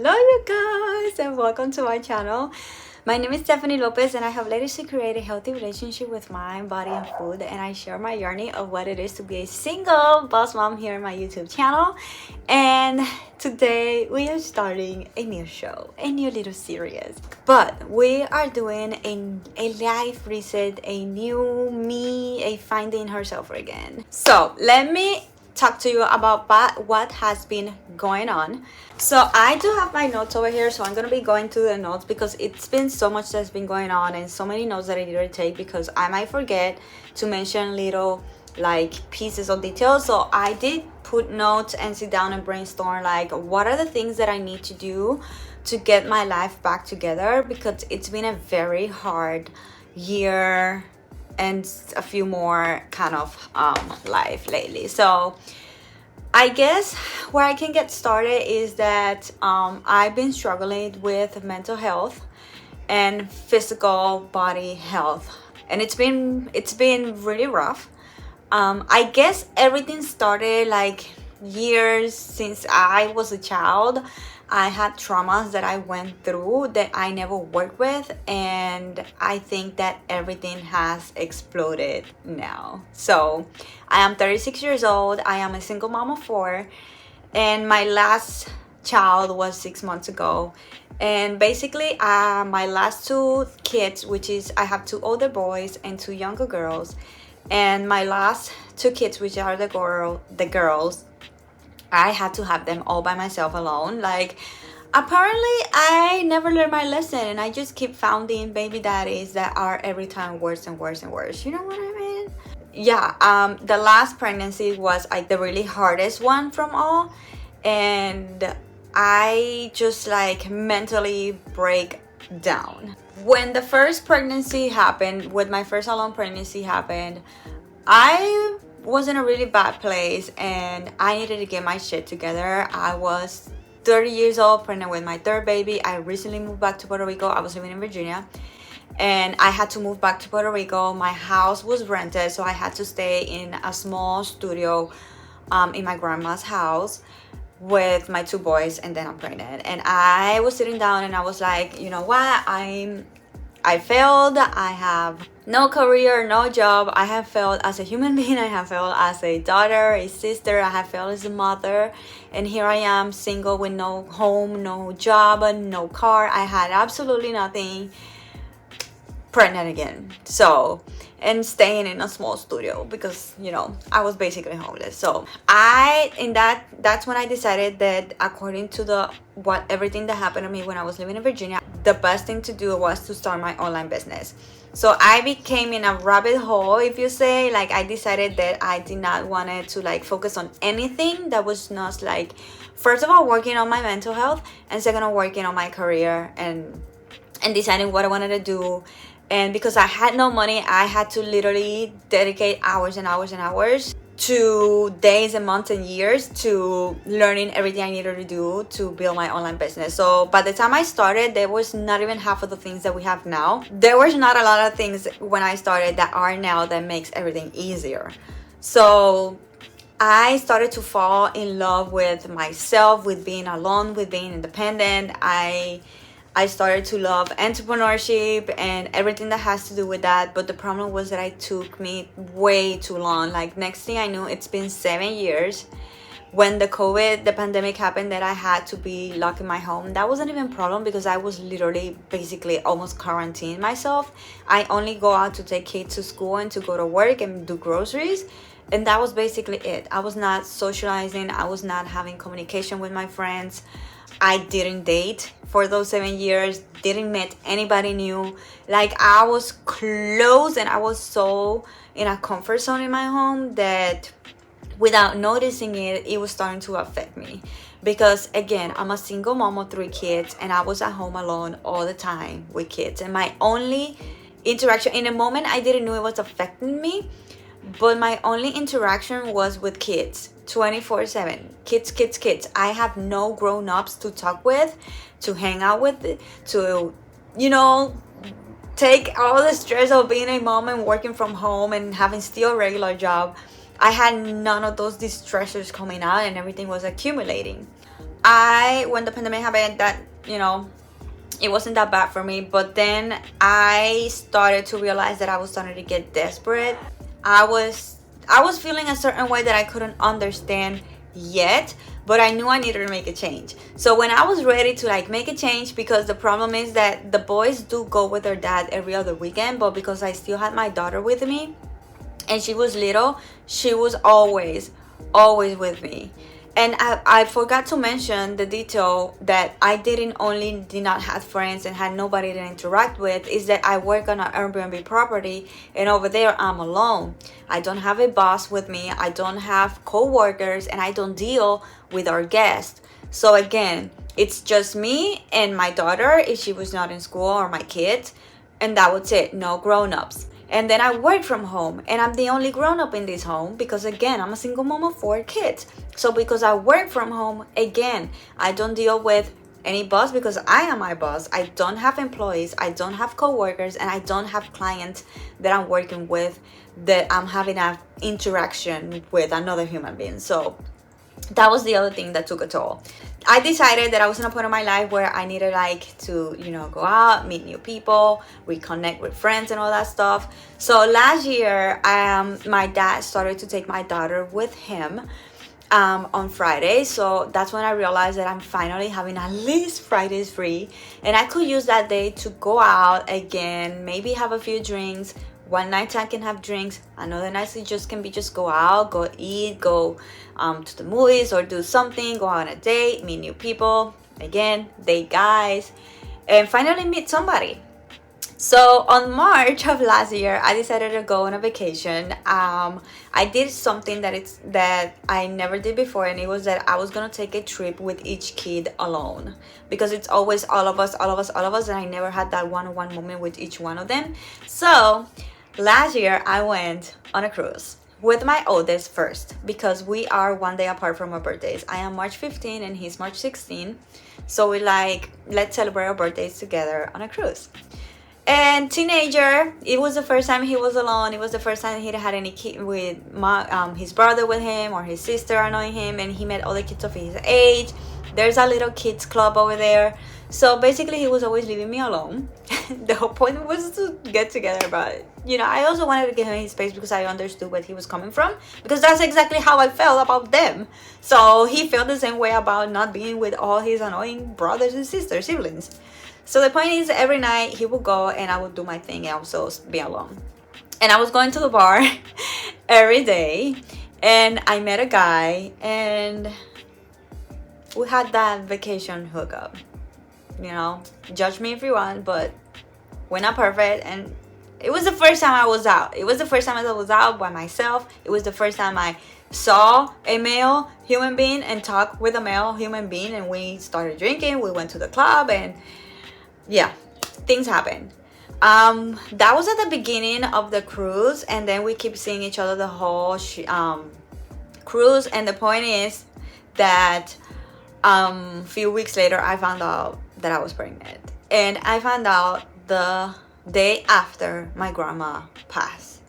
Hello you guys and welcome to my channel. My name is Stephanie Lopez and I have letters to create a healthy relationship with mind, body and food, and I share my journey of what it is to be a single boss mom here on my YouTube channel. And today we are starting a new show, a new little series, but we are doing a life reset, a new me, a finding herself again. So let me talk to you about what has been going on. So I do have my notes over here, so I'm gonna be going through the notes because it's been so much that's been going on and so many notes that I need to take because I might forget to mention little like pieces of details. So I did put notes and sit down and brainstorm like what are the things that I need to do to get my life back together, because it's been a very hard year and a few more kind of life lately. So I guess where I can get started is that I've been struggling with mental health and physical body health, and it's been really rough. I guess everything started like years since I was a child. I had traumas that I went through that I never worked with, and I think that everything has exploded now. So I am 36 years old. I am a single mom of 4, and my last child was 6 months ago. And basically my last 2 kids, which is I have 2 older boys and 2 younger girls, and my last 2 kids, which are the girls, I had to have them all by myself alone. Like, apparently I never learned my lesson, and I just keep finding baby daddies that are every time worse and worse and worse. You know what I mean? Yeah, the last pregnancy was like the really hardest one from all, and I just like mentally break down. When the first pregnancy happened, with my first alone pregnancy happened, I was in a really bad place and I needed to get my shit together. I was 30 years old, pregnant with my 3rd baby. I recently moved back to Puerto Rico. I was living in Virginia and I had to move back to Puerto Rico. My house was rented, so I had to stay in a small studio in my grandma's house with my 2 boys, and then I'm pregnant. And I was sitting down and I was like, you know what, I failed. I have no career, no job. I have failed as a human being. I have failed as a daughter, a sister. I have failed as a mother. And here I am, single with no home, no job, no car. I had absolutely nothing. Pregnant again. So, and staying in a small studio because, you know, I was basically homeless. So that's when I decided that according to everything that happened to me when I was living in Virginia, the best thing to do was to start my online business. So I became in a rabbit hole, if you say. Like, I decided that I did not want to like focus on anything that was not like, first of all, working on my mental health, and second of all, working on my career and deciding what I wanted to do. And because I had no money, I had to literally dedicate hours and hours and hours to days and months and years to learning everything I needed to do to build my online business. So by the time I started, there was not even half of the things that we have now. There was not a lot of things when I started that are now that makes everything easier. So I started to fall in love with myself, with being alone, with being independent. I started to love entrepreneurship and everything that has to do with that. But the problem was that it took me way too long. Like, next thing I knew, it's been 7 years. When the pandemic happened, that I had to be locked in my home. That wasn't even a problem because I was literally basically almost quarantined myself. I only go out to take kids to school and to go to work and do groceries. And that was basically it. I was not socializing. I was not having communication with my friends. I didn't date for those 7 years, didn't meet anybody new. Like, I was close and I was so in a comfort zone in my home that without noticing it, it was starting to affect me. Because again, I'm a single mom of 3 kids and I was at home alone all the time with kids. And my only interaction, in a moment I didn't know it was affecting me, but my only interaction was with kids 24/7. Kids. I have no grown-ups to talk with, to hang out with, to, you know, take all the stress of being a mom and working from home and having still a regular job. I had none of those distressors coming out and everything was accumulating. when the pandemic happened, that, you know, it wasn't that bad for me. But then I started to realize that I was starting to get desperate. I was feeling a certain way that I couldn't understand yet, but I knew I needed to make a change. So when I was ready to like make a change, because the problem is that the boys do go with their dad every other weekend, but because I still had my daughter with me and she was little, she was always with me. And I forgot to mention the detail that I did not have friends and had nobody to interact with, is that I work on an Airbnb property, and over there I'm alone. I don't have a boss with me, I don't have co-workers, and I don't deal with our guests. So again, it's just me and my daughter if she was not in school, or my kids, and that was it. No grown-ups. And then I work from home, and I'm the only grown-up in this home because, again, I'm a single mom of 4 kids. So because I work from home, again, I don't deal with any boss because I am my boss. I don't have employees, I don't have co-workers, and I don't have clients that I'm working with that I'm having an interaction with another human being. So that was the other thing that took a toll. I decided that I was in a point in my life where I needed like to, you know, go out, meet new people, reconnect with friends and all that stuff. So last year, my dad started to take my daughter with him on Friday. So that's when I realized that I'm finally having at least Fridays free, and I could use that day to go out again, maybe have a few drinks. One night I can have drinks, another night it just can be just go out, go eat, go to the movies, or do something, go on a date, meet new people, again, date guys, and finally meet somebody. So on March of last year, I decided to go on a vacation. I did something that I never did before, and it was that I was gonna take a trip with each kid alone, because it's always all of us, and I never had that one-on-one moment with each one of them. So last year I went on a cruise with my oldest first, because we are 1 day apart from our birthdays. I am March 15 and he's March 16. So we like, let's celebrate our birthdays together on a cruise. And teenager, it was the first time he was alone. It was the first time he had any kid with his brother with him, or his sister annoying him, and he met other kids of his age. There's a little kids club over there. So basically he was always leaving me alone. The whole point was to get together, but you know, I also wanted to give him his space because I understood where he was coming from, because that's exactly how I felt about them. So he felt the same way about not being with all his annoying brothers and sisters, siblings. So the point is, every night he would go and I would do my thing and also be alone. And I was going to the bar every day, and I met a guy and we had that vacation hookup. You know, judge me if you want, but we're not perfect. And it was the first time I was out. It was the first time I was out by myself. It was the first time I saw a male human being and talked with a male human being, and we started drinking. We went to the club, and yeah, things happened. That was at the beginning of the cruise, and then we keep seeing each other the whole cruise. And the point is that few weeks later I found out that I was pregnant, and I found out the day after my grandma passed.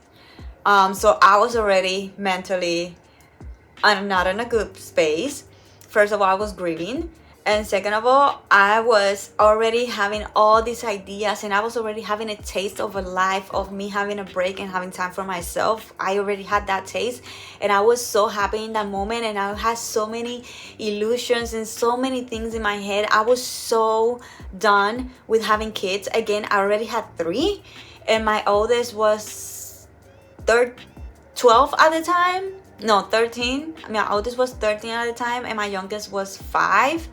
So I was already mentally not in a good space. First of all, I was grieving, and second of all, I was already having all these ideas, and I was already having a taste of a life of me having a break and having time for myself. I already had that taste, and I was so happy in that moment, and I had so many illusions and so many things in my head. I was so done with having kids. Again, I already had 3, and my oldest was 12 at the time. No, 13. My oldest was 13 at the time, and my youngest was 5.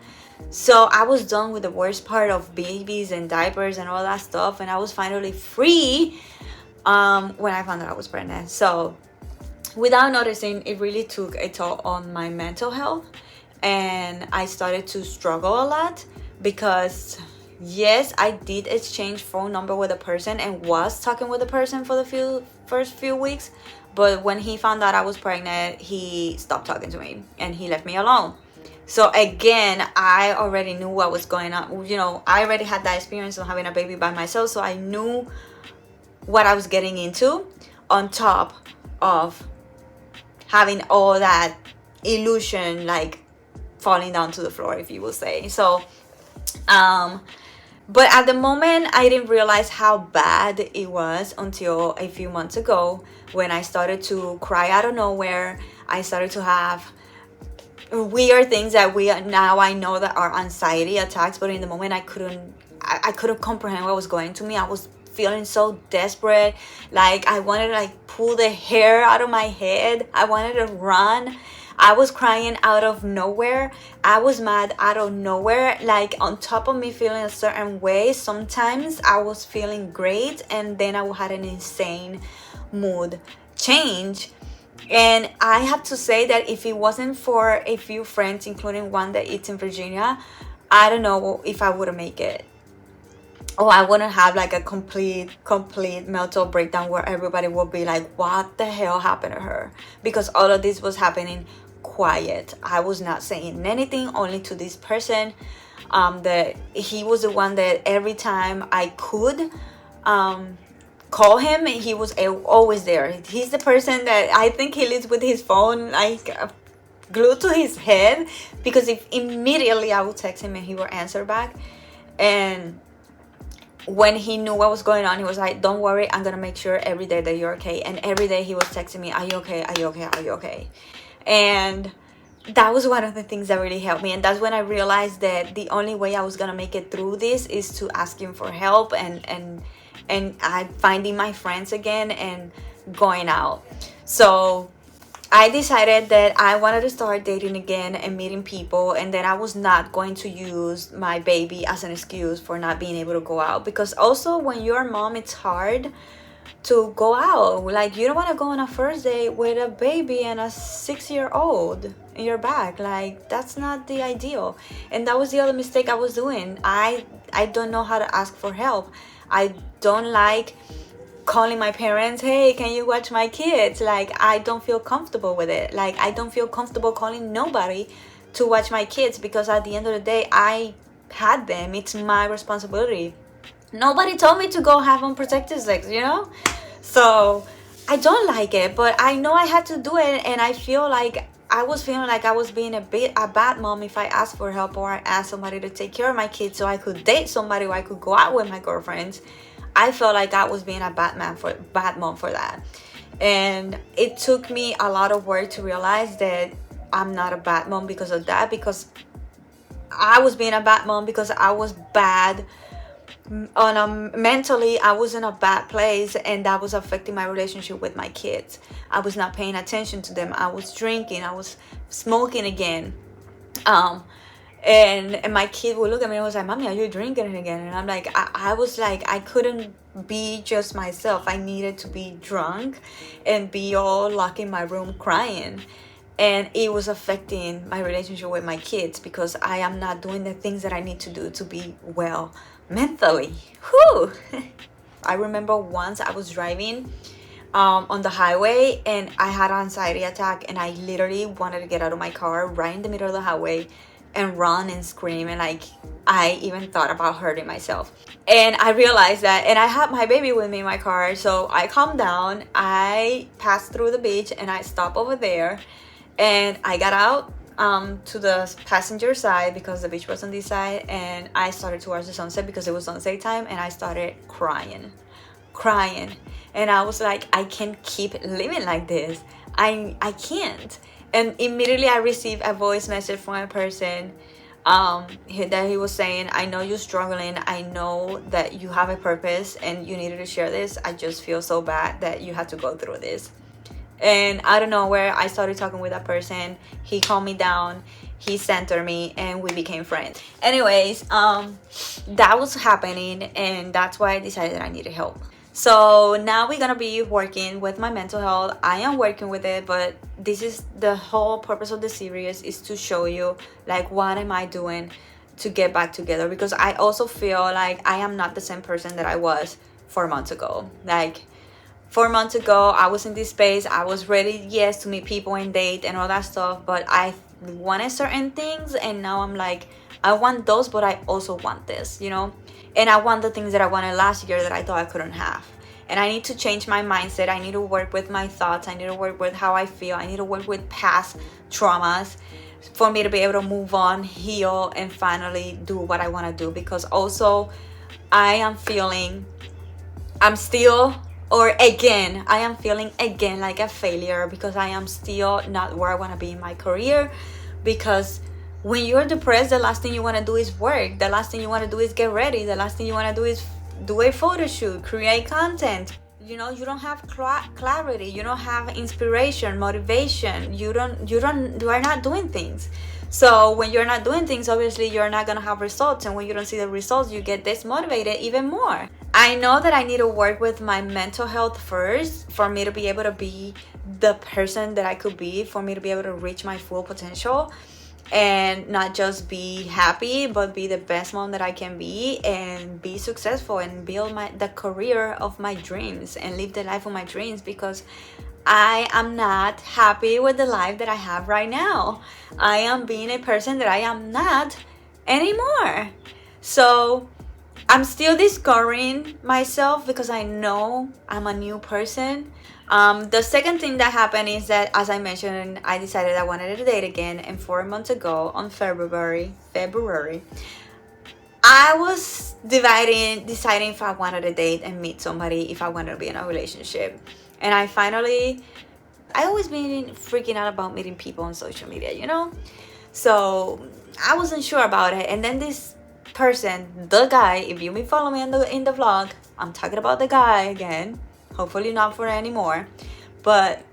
So I was done with the worst part of babies and diapers and all that stuff, and I was finally free when I found out I was pregnant. So without noticing, it really took a toll on my mental health, and I started to struggle a lot, because yes, I did exchange phone number with a person and was talking with a person for the first few weeks, but when he found out I was pregnant, he stopped talking to me and he left me alone. So again, I already knew what was going on. You know, I already had that experience of having a baby by myself, so I knew what I was getting into, on top of having all that illusion, like falling down to the floor, if you will say. So but at the moment, I didn't realize how bad it was until a few months ago, when I started to cry out of nowhere. I started to have weird things that now I know that are anxiety attacks, but in the moment I couldn't comprehend what was going to me. I was feeling so desperate, like I wanted to like pull the hair out of my head. I wanted to run. I was crying out of nowhere. I was mad out of nowhere. Like, on top of me feeling a certain way, sometimes I was feeling great, and then I had an insane mood change. And I have to say that if it wasn't for a few friends, including one that is in Virginia, I don't know if I would have made it. Or I wouldn't have like a complete mental breakdown where everybody would be like, what the hell happened to her? Because all of this was happening quiet. I was not saying anything, only to this person. That he was the one that every time I could call him, he was always there. He's the person that I think he lives with his phone like glued to his head, because if immediately I would text him and he would answer back. And when he knew what was going on, he was like, don't worry, I'm gonna make sure every day that you're okay. And every day he was texting me, are you okay, are you okay, are you okay? And that was one of the things that really helped me. And that's when I realized that the only way I was gonna make it through this is to ask him for help, and I finding my friends again and going out. So I decided that I wanted to start dating again and meeting people, and that I was not going to use my baby as an excuse for not being able to go out. Because also, when you're a mom, it's hard to go out. Like, you don't want to go on a first date with a baby and a 6-year-old in your back. Like, that's not the ideal. And that was the other mistake I was doing. I don't know how to ask for help. I don't like calling my parents, hey, can you watch my kids? Like, I don't feel comfortable with it. Like, I don't feel comfortable calling nobody to watch my kids, because at the end of the day, I had them. It's my responsibility. Nobody told me to go have unprotected sex, you know? So I don't like it, but I know I had to do it. And I feel like I was feeling like I was being a bad mom if I asked for help, or I asked somebody to take care of my kids so I could date somebody, or I could go out with my girlfriends. I felt like I was being a bad mom for that. And it took me a lot of work to realize that I'm not a bad mom because of that, because I was being a bad mom because I was bad mentally. I was in a bad place, and that was affecting my relationship with my kids. I was not paying attention to them. I was drinking, I was smoking again. And my kid would look at me and was like, Mommy, are you drinking again? And I'm like, I was like, I couldn't be just myself. I needed to be drunk and be all locked in my room crying. And it was affecting my relationship with my kids, because I am not doing the things that I need to do to be well mentally. Whew. I remember once I was driving on the highway, and I had an anxiety attack, and I literally wanted to get out of my car right in the middle of the highway and run and scream, and like I even thought about hurting myself. And I realized that, and I had my baby with me in my car, so I calmed down. I passed through the beach, and I stopped over there, and I got out to the passenger side, because the beach was on this side, and I started to watch the sunset because it was sunset time, and I started crying. And I was like, I can't keep living like this. I can't. And immediately I received a voice message from a person that he was saying, I know you're struggling. I know that you have a purpose and you needed to share this. I just feel so bad that you had to go through this. And out of nowhere, I started talking with that person. He calmed me down. He centered me, and we became friends. Anyways, that was happening, and that's why I decided that I needed help. So now we're gonna be working with my mental health. I am working with it, but this is the whole purpose of the series, is to show you like what am I doing to get back together, because I also feel like I am not the same person that I was 4 months ago. Like 4 months ago, I was in this space. I was ready, yes, to meet people and date and all that stuff, but I wanted certain things, and now I'm like, I want those, but I also want this, you know? And I want the things that I wanted last year that I thought I couldn't have. and I need to change my mindset. I need to work with my thoughts. I need to work with how I feel. I need to work with past traumas for me to be able to move on, heal, and finally do what I want to do. Because also I am feeling I'm still, or again, I am feeling again like a failure because I am still not where I want to be in my career. Because when you're depressed, the last thing you want to do is work. The last thing you want to do is get ready. The last thing you want to do is do a photo shoot, create content. You know, you don't have clarity. You don't have inspiration, motivation. You are not doing things. So when you're not doing things, obviously you're not gonna have results, and when you don't see the results, you get dismotivated even more. I know that I need to work with my mental health first for me to be able to be the person that I could be, for me to be able to reach my full potential and not just be happy, but be the best mom that I can be and be successful and build the career of my dreams and live the life of my dreams. Because I am not happy with the life that I have right now. I am being a person that I am not anymore. So I'm still discovering myself because I know I'm a new person. The second thing that happened is that, as I mentioned, I decided I wanted to date again. And 4 months ago, on February, I was deciding if I wanted to date and meet somebody, if I wanted to be in a relationship. And I always been freaking out about meeting people on social media, you know? So I wasn't sure about it. And then this person, the guy, if you may follow me in the vlog, I'm talking about the guy again. Hopefully not for anymore. But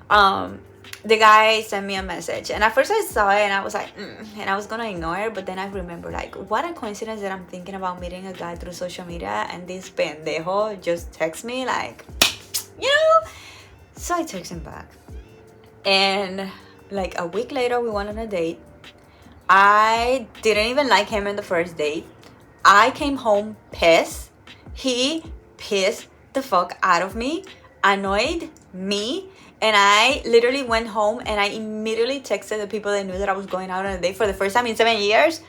the guy sent me a message. And at first I saw it and I was like, and I was going to ignore it. But then I remember, like, what a coincidence that I'm thinking about meeting a guy through social media. And this pendejo just texts me, like, you know? So I text him back. And like a week later, we went on a date. I didn't even like him in the first date. I came home pissed. He pissed the fuck out of me, annoyed me. And I literally went home and I immediately texted the people that knew that I was going out on a date for the first time in 7 years.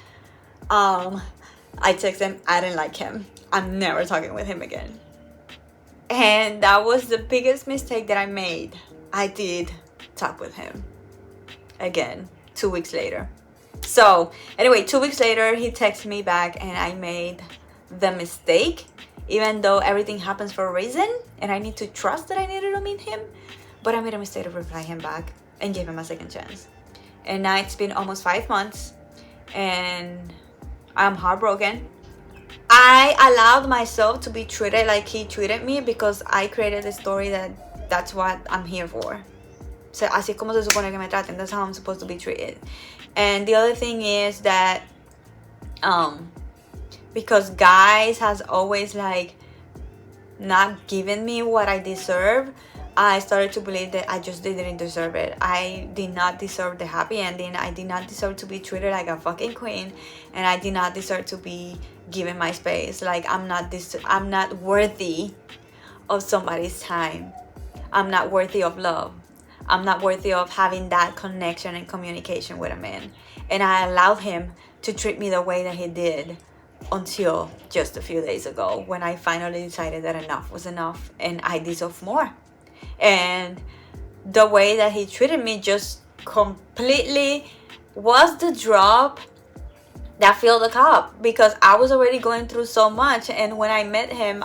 I texted him, I didn't like him. I'm never talking with him again. And that was the biggest mistake that I made. I did talk with him again 2 weeks later. So anyway, 2 weeks later, he texted me back and I made the mistake, even though everything happens for a reason and I need to trust that I needed to meet him. But I made a mistake to reply him back and give him a second chance. And now it's been almost 5 months and I'm heartbroken. I allowed myself to be treated like he treated me because I created a story that that's what I'm here for. So así es como se supone que me traten. That's how I'm supposed to be treated. And the other thing is that because guys has always like not given me what I deserve, I started to believe that I just didn't deserve it. I did not deserve the happy ending. I did not deserve to be treated like a fucking queen, and I did not deserve to be given my space. Like I'm not worthy of somebody's time. I'm not worthy of love. I'm not worthy of having that connection and communication with a man. And I allowed him to treat me the way that he did until just a few days ago, when I finally decided that enough was enough and I deserve more. And the way that he treated me just completely was the drop that filled the cup, because I was already going through so much. And when I met him,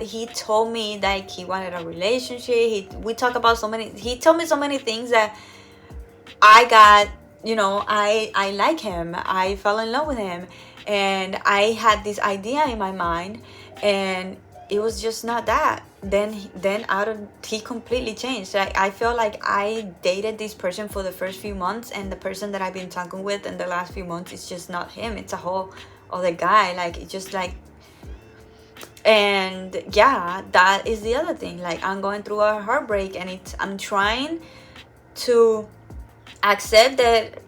he told me that he wanted a relationship. He told me so many things that I got, I like him. I fell in love with him. And I had this idea in my mind, and it was just not that. Then he completely changed. Like, I feel like I dated this person for the first few months, and the person that I've been talking with in the last few months is just not him. It's a whole other guy. Like, it just like, and yeah, that is the other thing. Like, I'm going through a heartbreak, and I'm trying to accept that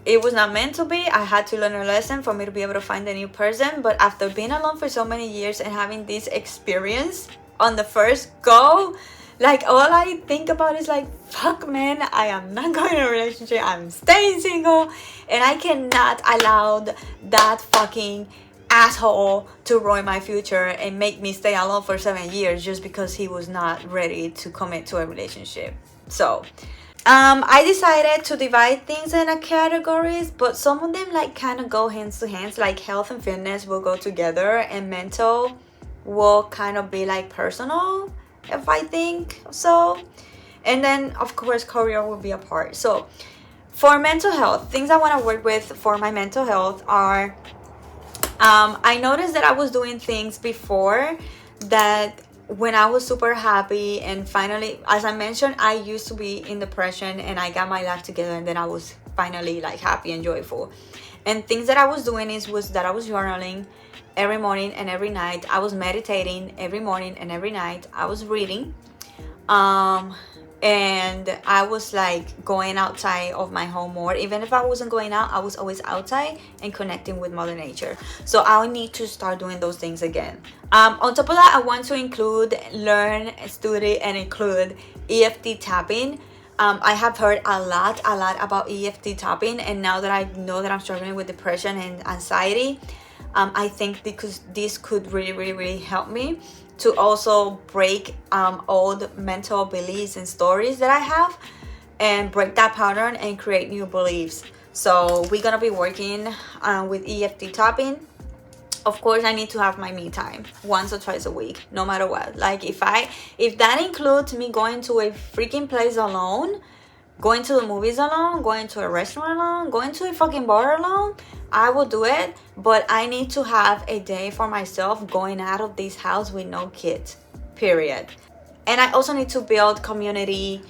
it was not meant to be. I had to learn a lesson for me to be able to find a new person. But after being alone for so many years and having this experience on the first go, like, all I think about is like, fuck, man, I am not going in a relationship. I'm staying single, and I cannot allow that fucking asshole to ruin my future and make me stay alone for 7 years just because he was not ready to commit to a relationship. So I decided to divide things in a categories, but some of them like kind of go hands to hands. Like health and fitness will go together, and mental will kind of be like personal, if I think so. And then of course career will be a part. So for mental health, things I want to work with for my mental health are I noticed that I was doing things before that when I was super happy, and finally, as I mentioned, I used to be in depression and I got my life together, and then I was finally like happy and joyful. And things that I was doing was that I was journaling every morning and every night. I was meditating every morning and every night. I was reading. And I was like going outside of my home more. Even if I wasn't going out, I was always outside and connecting with Mother Nature. So I need to start doing those things again. On top of that, I want to learn, study, and include EFT tapping. I have heard a lot about EFT tapping, and now that I know that I'm struggling with depression and anxiety, I think because this could really help me to also break old mental beliefs and stories that I have, and break that pattern and create new beliefs. So we're gonna be working with EFT tapping. Of course, I need to have my me time once or twice a week, no matter what. Like if that includes me going to a freaking place alone, going to the movies alone, going to a restaurant alone, going to a fucking bar alone, I will do it. But I need to have a day for myself going out of this house with no kids, period. And I also need to build community,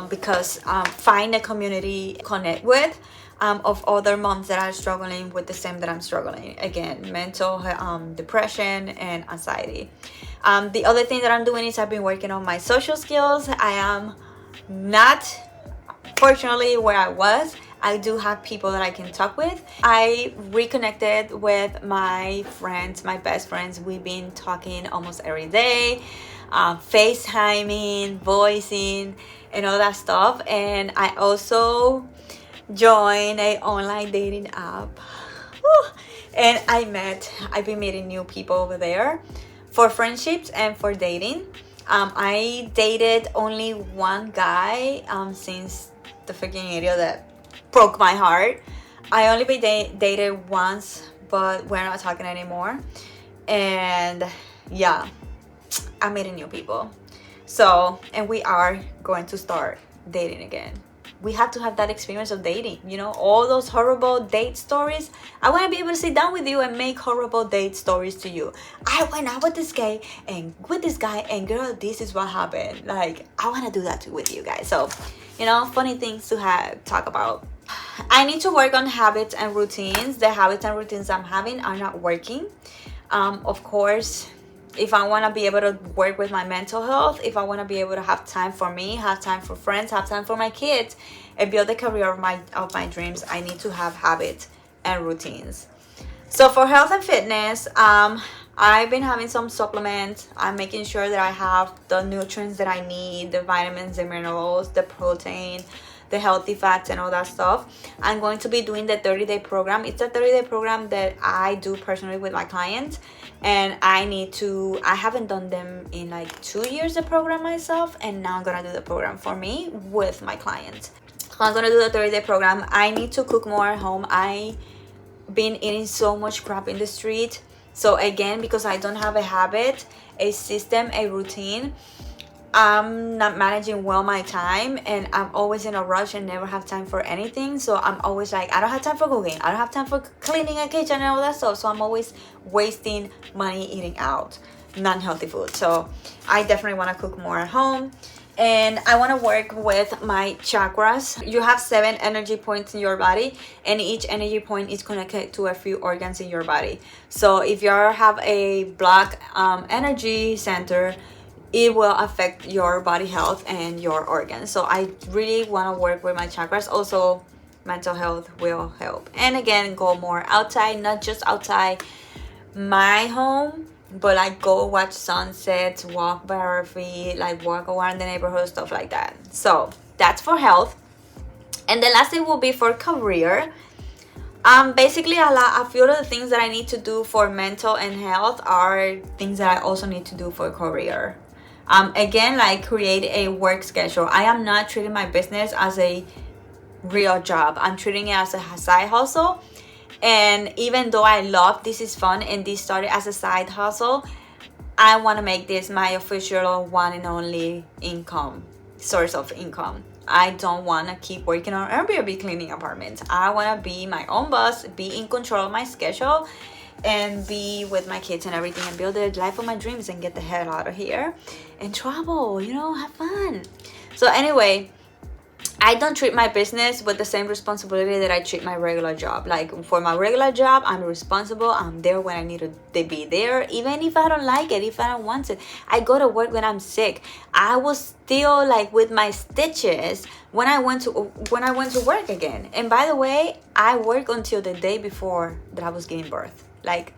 because find a community connect with of other moms that are struggling with the same that I'm struggling. Again, mental depression and anxiety. The other thing that I'm doing is I've been working on my social skills. I am not fortunately where I was. I do have people that I can talk with. I reconnected with my friends, my best friends. We've been talking almost every day, FaceTiming, voicing, and all that stuff. And I also joined a online dating app. And I've been meeting new people over there for friendships and for dating. I dated only one guy since the freaking idiot that broke my heart. I only been dated once, but we're not talking anymore. And yeah, I'm meeting new people. So, and we are going to start dating again. We have to have that experience of dating, you know, all those horrible date stories. I want to be able to sit down with you and make horrible date stories to you. I went out with this guy and girl, this is what happened. Like, I want to do that with you guys. So, you know, funny things to talk about. I need to work on habits and routines. The habits and routines I'm having are not working. Of course, if I want to be able to work with my mental health, if I want to be able to have time for me, have time for friends, have time for my kids, and build the career of my dreams, I need to have habits and routines. So for health and fitness, I've been having some supplements. I'm making sure that I have the nutrients that I need, the vitamins, the minerals, the protein, the healthy fats, and all that stuff. I'm going to be doing the 30-day program. It's a 30-day program that I do personally with my clients, and I haven't done them in like 2 years, the program myself, and now I'm gonna do the program for me with my clients. So I'm gonna do the 30-day program. I need to cook more at home. I've been eating so much crap in the street. So again, because I don't have a habit, a system, a routine, I'm not managing well my time, and I'm always in a rush and never have time for anything. So I'm always like, I don't have time for cooking, I don't have time for cleaning a kitchen and all that stuff. So I'm always wasting money eating out non-healthy food. So I definitely want to cook more at home, and I want to work with my chakras. You have 7 energy points in your body, and each energy point is connected to a few organs in your body. So if you have a block energy center, it will affect your body health and your organs. So I really want to work with my chakras. Also, mental health will help. And again, go more outside, not just outside my home, but like go watch sunsets, walk by our feet, like walk around the neighborhood, stuff like that. So that's for health. And the last thing will be for career. Basically, a few of the things that I need to do for mental and health are things that I also need to do for career. Again, like create a work schedule. I am not treating my business as a real job. I'm treating it as a side hustle. And even though I love this is fun and this started as a side hustle, I want to make this my official one and only source of income. I don't want to keep working on Airbnb cleaning apartments. I want to be my own boss, be in control of my schedule, and be with my kids and everything, and build the life of my dreams and get the hell out of here and travel, have fun. So anyway, I don't treat my business with the same responsibility that I treat my regular job. Like for my regular job, I'm responsible. I'm there when I need to be there, even if I don't like it, if I don't want it. I go to work when I'm sick. I was still like with my stitches when I went to work again. And by the way, I work until the day before that I was giving birth. Like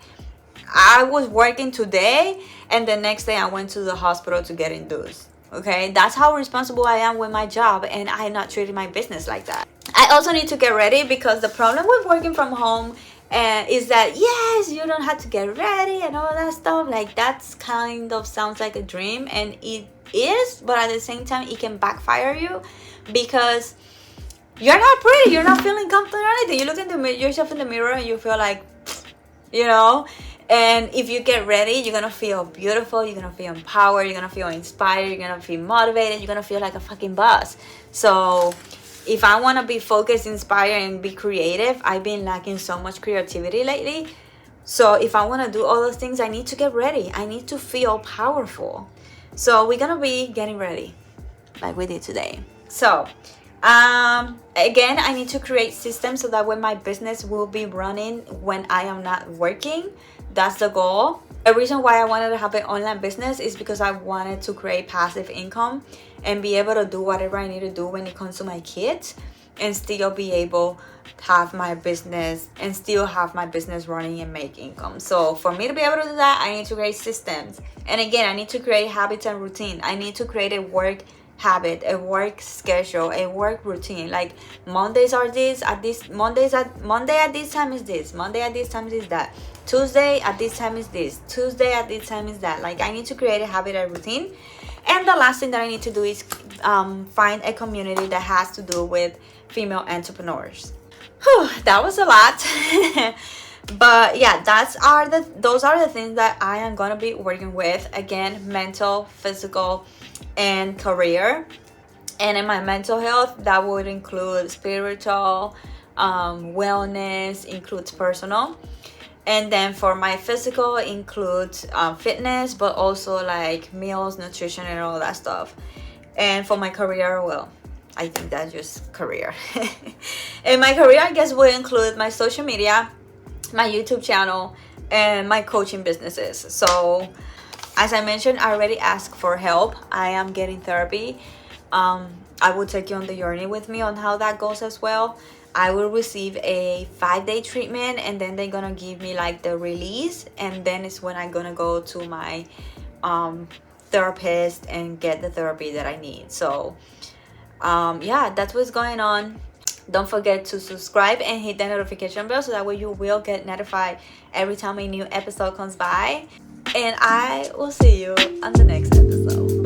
I was working today, and the next day I went to the hospital to get induced. Okay, that's how responsible I am with my job, and I'm not treating my business like that. I also need to get ready, because the problem with working from home is that yes, you don't have to get ready and all that stuff. Like that's kind of sounds like a dream, and it is, but at the same time it can backfire you, because you're not pretty, you're not feeling confident or anything. You look at yourself in the mirror and you feel like, and if you get ready, you're gonna feel beautiful, you're gonna feel empowered, you're gonna feel inspired, you're gonna feel motivated, you're gonna feel like a fucking boss. So if I want to be focused, inspired, and be creative, I've been lacking so much creativity lately. So if I want to do all those things, I need to get ready, I need to feel powerful. So we're gonna be getting ready like we did today. So again, I need to create systems so that when my business will be running when I am not working. That's the goal. The reason why I wanted to have an online business is because I wanted to create passive income and be able to do whatever I need to do when it comes to my kids, and still be able to have my business running and make income. So for me to be able to do that, I need to create systems. And again, I need to create habits and routine. I need to create a work habit, a work schedule, a work routine. Like Mondays are this, Monday at this time is this, Monday at this time is that, Tuesday at this time is this, Tuesday at this time is that. Like I need to create a habit and routine. And the last thing that I need to do is find a community that has to do with female entrepreneurs. Whew, that was a lot. But yeah, those are the things that I am gonna be working with. Again, mental, physical, and career. And in my mental health, that would include spiritual, wellness, includes personal. And then for my physical, includes fitness, but also like meals, nutrition, and all that stuff. And for my career, well, I think that's just career. And my career, I guess, will include my social media, my YouTube channel, and my coaching businesses. So as I mentioned, I already asked for help. I am getting therapy. I will take you on the journey with me on how that goes as well. I will receive a 5-day treatment, and then they're gonna give me like the release, and then it's when I'm gonna go to my therapist and get the therapy that I need. So yeah, that's what's going on. Don't forget to subscribe and hit the notification bell so that way you will get notified every time a new episode comes by. And I will see you on the next episode.